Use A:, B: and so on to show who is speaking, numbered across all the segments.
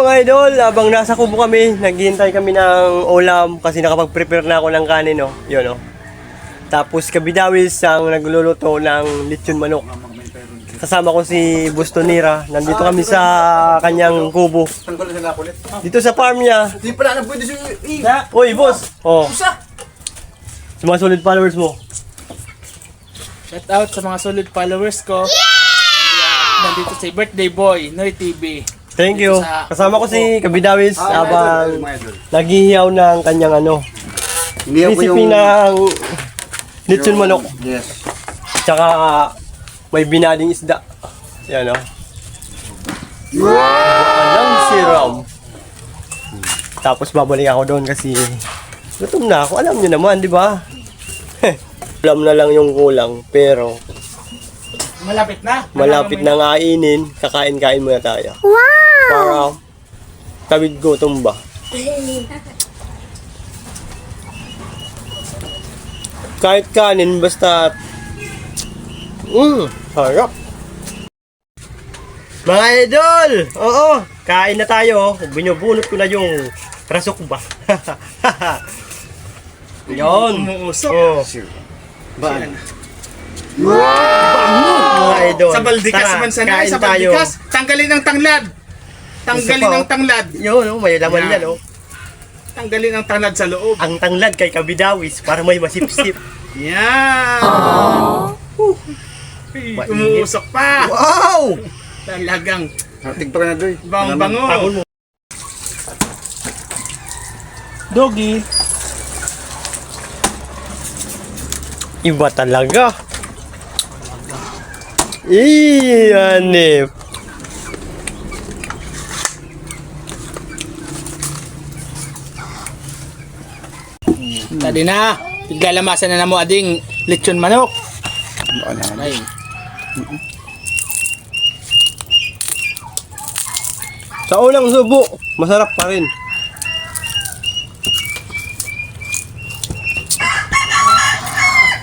A: Mga idol, habang nasa kubo kami, naghihintay kami ng ulam kasi nakapag-prepare na ako ng kanin, no? Yun, no? Tapos kabidawis ang nagluluto ng lechon manok. Kasama ko si Bustonira. Nandito kami sa kanyang kubo. Dito sa farm niya.
B: Hindi pala na pwede siya.
A: Uy, boss! Oh. Sa mga solid followers mo.
C: Shout out sa mga solid followers ko. Nandito si birthday boy, Noy TV.
A: Thank you. Kasama ko si Kabidawis habang naghihiyaw ng kanyang
B: Hindi ako
A: recipe ng lechon manok.
B: Yes.
A: Tsaka may binading isda. Yan o. Walang siram. Tapos babalik ako doon kasi gutom na ako. Alam nyo naman, di ba? Alam na lang yung kulang pero
C: Malapit na.
A: malapit na kainin. Kakain-kain muna tayo. Para tawid gutom ba? Kahit kanin basta harap. Mga idol! Oo, kain na tayo. Binubunot ko na yung rasok ba? Yun.
C: Umuusok.
A: Oh.
B: Baan?
A: Mga idol.
C: Sa baldikas
A: Tara,
C: man sana.
A: kain
C: Sa
A: tayo.
C: baldikas. Tanggalin ang tanglad. Tanggalin
A: Isa pa,
C: ang tanglad.
A: Yun, oh, may laman
C: Yan.
A: yan, oh.
C: Tanggalin ang tanglad sa loob.
A: Ang tanglad kay Kabidawis para may masip-sip.
C: Yan. Umuusok pa.
A: Wow!
C: Talagang
B: Hatig pa ka na doy.
C: bang-bango.
A: Tangon mo.
C: Doggy.
A: Iba talaga. Iyanip.
C: Tadi na. Piglalamasan na mo ading lechon manok.
B: Baan na.
C: Ay.
A: Sa unang subo, masarap pa rin.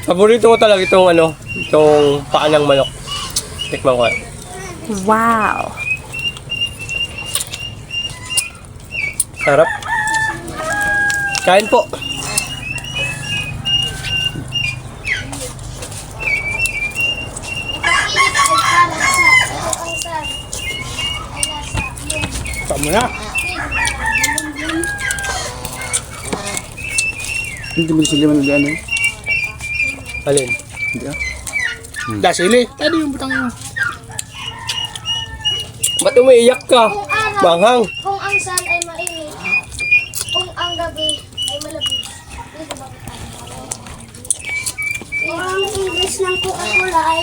A: Paborito ko talaga itong paa ng manok. Tikman ko.
D: Wow.
A: Sarap. Kain po.
C: Tama na.
B: Hindi mo sila man ano.
A: Alin?
B: Hindi ah.
C: Dasili. Tadi yung butang mo.
A: Ba't umiiyak ka? Manghang.
E: Kung ang sun ay mainit, kung ang gabi ay malamig. Dito ba tayo? Kung ang English ng Coca-Cola ay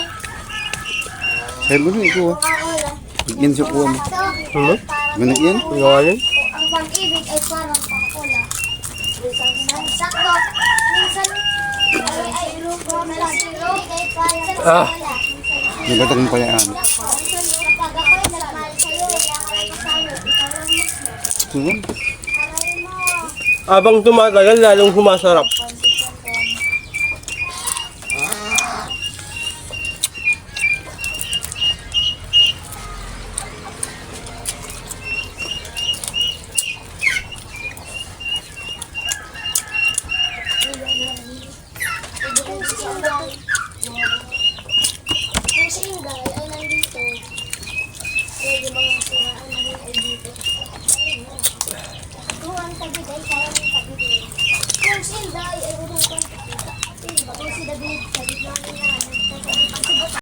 B: Sabi mo rin ito ah.
E: Coca-Cola.
B: Yan sa kuha mo.
E: Ito
A: Hmm?
E: ay parang
B: Ganak yan?
A: Ngayon?
E: ang pag-ibig ay parang Coca-Cola. Minsan sakto, minsan ay grupo na zero ay parang
A: Ah.
E: Coca-Cola.
B: Nagatag mo kaya ano.
E: Kapag ako'y nagmahal sa'yo, kaya ka lang sa'yo, ikaw lang mismo.
B: Sige.
E: Aray mo.
A: Abang tumatagal, lalong sumasarap.
E: Kung si Inday ay nandito, pwede bang siraan namin ay dito? Kung ang tagid ay parang yung tagid. Kung si Inday ay urong kang tagid. Kung si David, tagid namin yan.